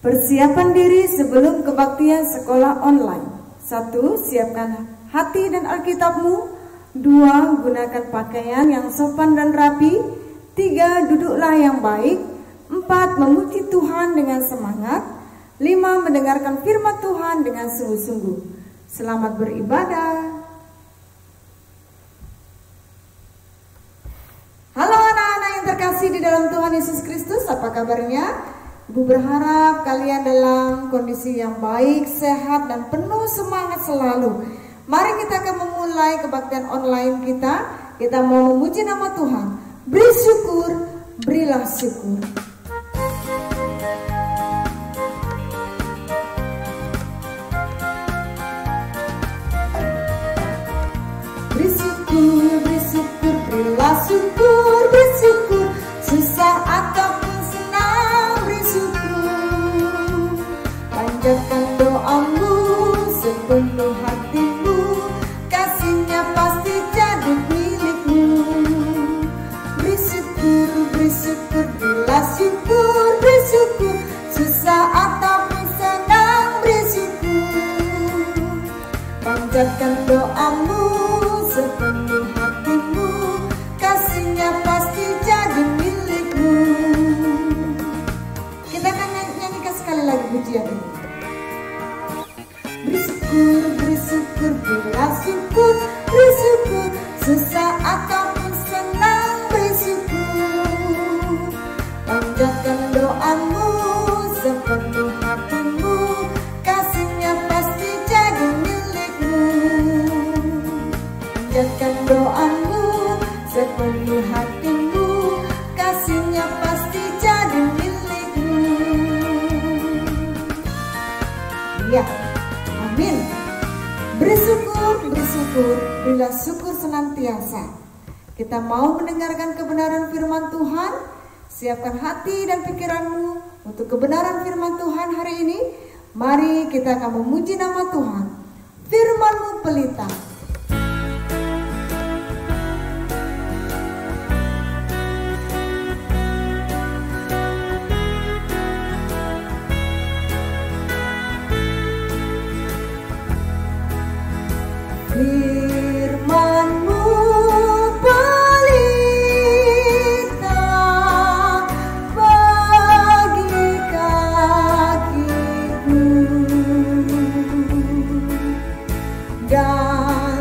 Persiapan diri sebelum kebaktian sekolah online. 1. Siapkan hati dan Alkitabmu. 2. Gunakan pakaian yang sopan dan rapi. 3. Duduklah yang baik. 4. Memuji Tuhan dengan semangat. 5. Mendengarkan firman Tuhan dengan sungguh-sungguh. Selamat beribadah. Halo anak-anak yang terkasih di dalam Tuhan Yesus Kristus, apa kabarnya? Ibu berharap kalian dalam kondisi yang baik, sehat, dan penuh semangat selalu. Mari kita akan memulai kebaktian online kita. Kita mau memuji nama Tuhan. Beri syukur, berilah syukur. Beri syukur, beri syukur, berilah syukur, beri syukur. Susah ataupun senang, beri syukur. Panjatkan doamu sepenuh hatimu, kasihnya pasti jadi milikmu. Beri syukur, berilah syukur, beri syukur. Susah ataupun senang, beri syukur. Panjatkan doamu sepenuh hatimu, kasihnya pasti jadi milikmu. Kita akan nyanyikan sekali lagi pujian ini. Beri syukur, berilah syukur, beri syukur. Susah ataupun senang, beri syukur. Panjatkan doamu sepenuh hatimu, kasihnya pasti jadi milikmu. Panjatkan doamu sepenuh hatimu, kasihnya pasti jadi milikmu. Ya, amin. Bersyukur, berilah syukur senantiasa. Kita mau mendengarkan kebenaran firman Tuhan. Siapkan hati dan pikiranmu untuk kebenaran firman Tuhan hari ini. Mari kita akan memuji nama Tuhan. Firman-Mu pelita. Firman-Mu pelita bagi kakiku dan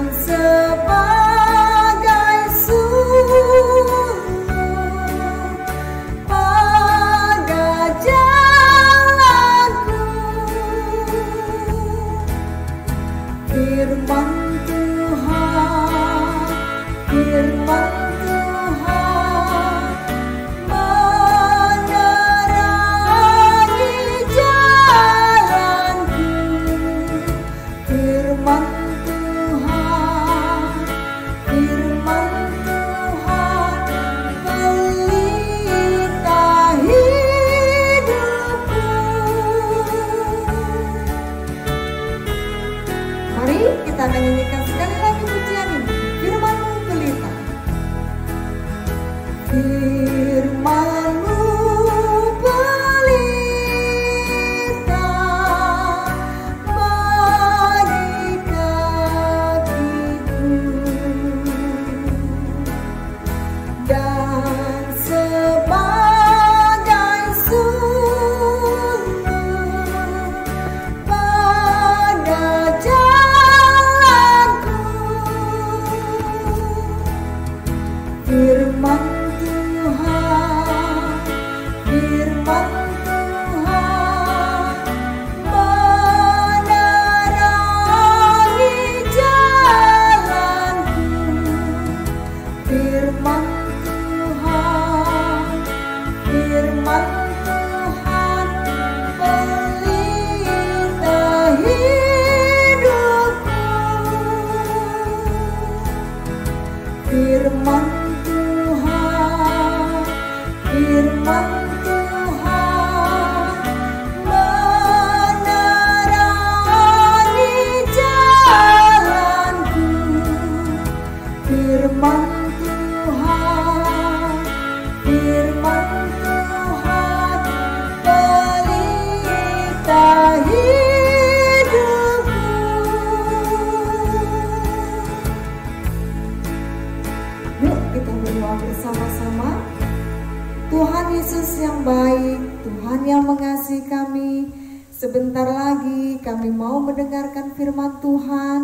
Tuhan yang mengasihi kami, sebentar lagi kami mau mendengarkan firman Tuhan.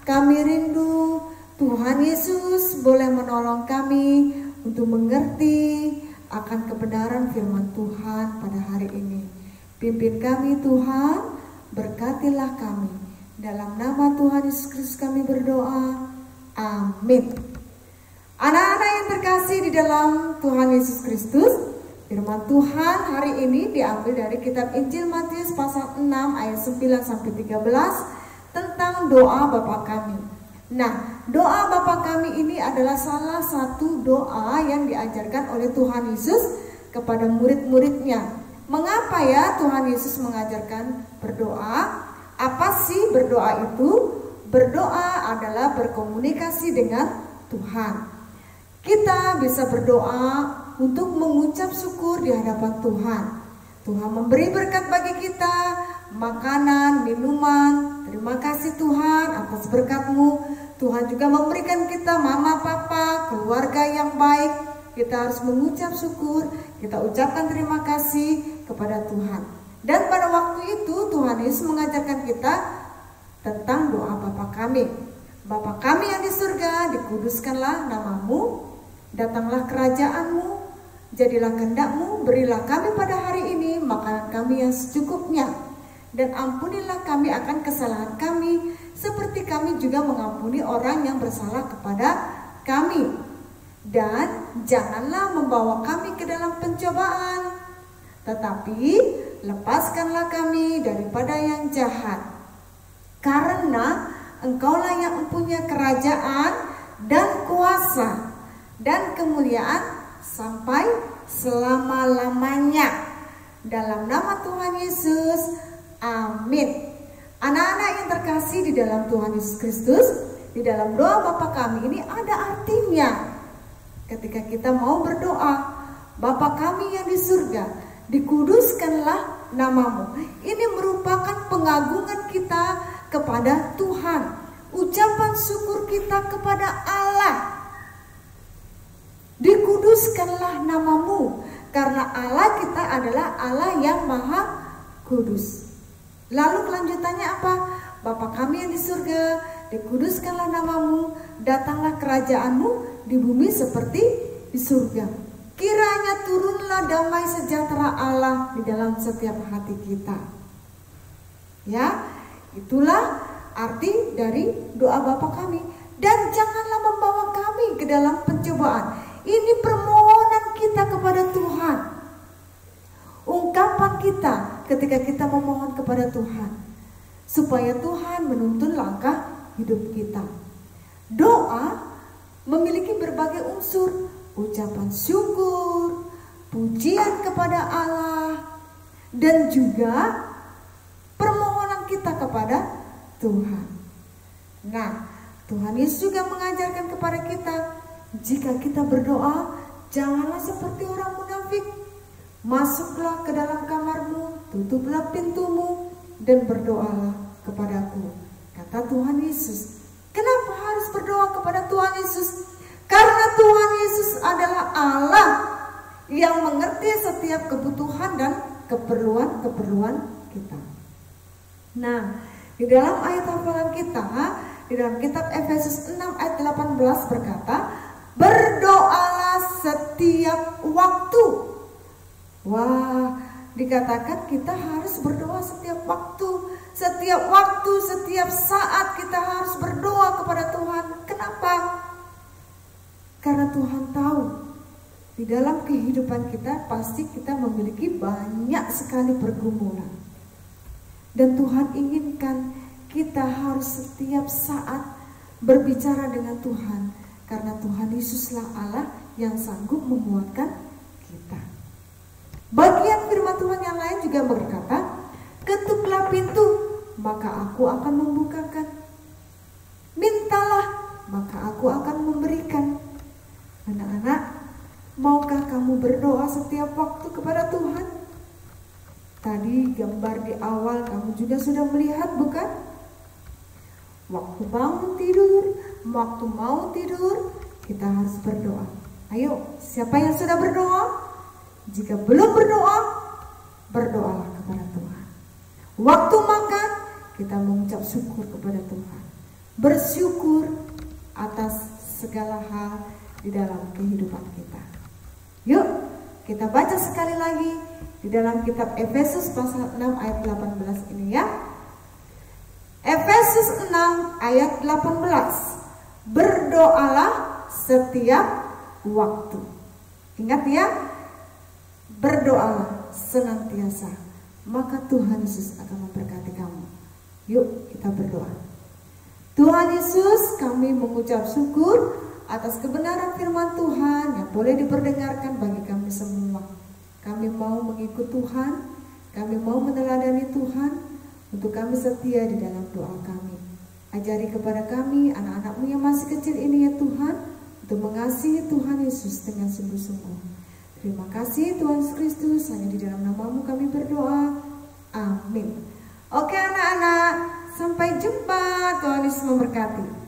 Kami rindu Tuhan Yesus boleh menolong kami untuk mengerti akan kebenaran firman Tuhan pada hari ini. Pimpin kami Tuhan, berkatilah kami. Dalam nama Tuhan Yesus Kristus kami berdoa. Amin. Anak-anak yang terkasih di dalam Tuhan Yesus Kristus, firman Tuhan hari ini diambil dari kitab Injil Matius pasal 6 ayat 9 sampai 13 tentang doa Bapa kami. Nah, doa Bapa kami ini adalah salah satu doa yang diajarkan oleh Tuhan Yesus kepada murid-muridnya. Mengapa ya Tuhan Yesus mengajarkan berdoa? Apa sih berdoa itu? Berdoa adalah berkomunikasi dengan Tuhan. Kita bisa berdoa untuk mengucap syukur di hadapan Tuhan. Tuhan memberi berkat bagi kita, makanan, minuman. Terima kasih Tuhan atas berkat-Mu. Tuhan juga memberikan kita mama, papa, keluarga yang baik. Kita harus mengucap syukur, kita ucapkan terima kasih kepada Tuhan. Dan pada waktu itu Tuhan Yesus mengajarkan kita tentang doa Bapa kami. Bapa kami yang di surga, dikuduskanlah nama-Mu, datanglah kerajaan-Mu, jadilah kehendak-Mu, berilah kami pada hari ini makanan kami yang secukupnya. Dan ampunilah kami akan kesalahan kami, seperti kami juga mengampuni orang yang bersalah kepada kami. Dan janganlah membawa kami ke dalam pencobaan, tetapi lepaskanlah kami daripada yang jahat. Karena Engkaulah yang mempunyai kerajaan dan kuasa dan kemuliaan sampai selama-lamanya. Dalam nama Tuhan Yesus, amin. Anak-anak yang terkasih di dalam Tuhan Yesus Kristus, di dalam doa Bapa kami ini ada artinya. Ketika kita mau berdoa, Bapa kami yang di surga, dikuduskanlah nama-Mu. Ini merupakan pengagungan kita kepada Tuhan, ucapan syukur kita kepada Allah. Dikuduskanlah nama-Mu, karena Allah kita adalah Allah yang maha kudus. Lalu kelanjutannya apa? Bapa kami yang di surga, dikuduskanlah nama-Mu, datanglah kerajaan-Mu di bumi seperti di surga. Kiranya turunlah damai sejahtera Allah di dalam setiap hati kita. Ya, itulah arti dari doa Bapa kami. Dan janganlah membawa kami ke dalam pencobaan. Ini permohonan kita kepada Tuhan. Ungkapan kita ketika kita memohon kepada Tuhan, supaya Tuhan menuntun langkah hidup kita. Doa memiliki berbagai unsur, ucapan syukur, pujian kepada Allah, dan juga permohonan kita kepada Tuhan. Nah, Tuhan Yesus juga mengajarkan kepada kita, jika kita berdoa, janganlah seperti orang munafik. Masuklah ke dalam kamarmu, tutuplah pintumu, dan berdoalah kepadaku, kata Tuhan Yesus. Kenapa harus berdoa kepada Tuhan Yesus? Karena Tuhan Yesus adalah Allah yang mengerti setiap kebutuhan dan keperluan kita. Nah, di dalam ayat hafalan kita, di dalam kitab Efesus 6 ayat 18 berkata, berdoalah setiap waktu. Wah, dikatakan kita harus berdoa setiap waktu. Setiap saat kita harus berdoa kepada Tuhan. Kenapa? Karena Tuhan tahu di dalam kehidupan kita pasti kita memiliki banyak sekali pergumulan. Dan Tuhan inginkan kita harus setiap saat berbicara dengan Tuhan. Karena Tuhan Yesuslah Allah yang sanggup menguatkan kita. Bagian firman Tuhan yang lain juga berkata, ketuklah pintu, maka aku akan membukakan. Mintalah, maka aku akan memberikan. Anak-anak, maukah kamu berdoa setiap waktu kepada Tuhan? Tadi gambar di awal kamu juga sudah melihat, bukan? Waktu bangun tidur, waktu mau tidur, kita harus berdoa. Ayo, siapa yang sudah berdoa? Jika belum berdoa, berdoalah kepada Tuhan. Waktu makan, kita mengucap syukur kepada Tuhan. Bersyukur atas segala hal di dalam kehidupan kita. Yuk, kita baca sekali lagi di dalam kitab Efesus pasal 6 ayat 18 ini ya. Efesus 6 ayat 18. Berdoalah setiap waktu. Ingat ya, berdoalah senantiasa, maka Tuhan Yesus akan memberkati kamu. Yuk kita berdoa. Tuhan Yesus, kami mengucap syukur atas kebenaran firman Tuhan yang boleh diperdengarkan bagi kami semua. Kami mau mengikut Tuhan, kami mau meneladani Tuhan, untuk kami setia di dalam doa kami. Ajari kepada kami anak-anak-Mu yang masih kecil ini ya Tuhan, untuk mengasihi Tuhan Yesus dengan sungguh-sungguh. Terima kasih Tuhan Yesus Kristus, hanya di dalam nama-Mu kami berdoa. Amin. Oke anak-anak, sampai jumpa. Tuhan Yesus memberkati.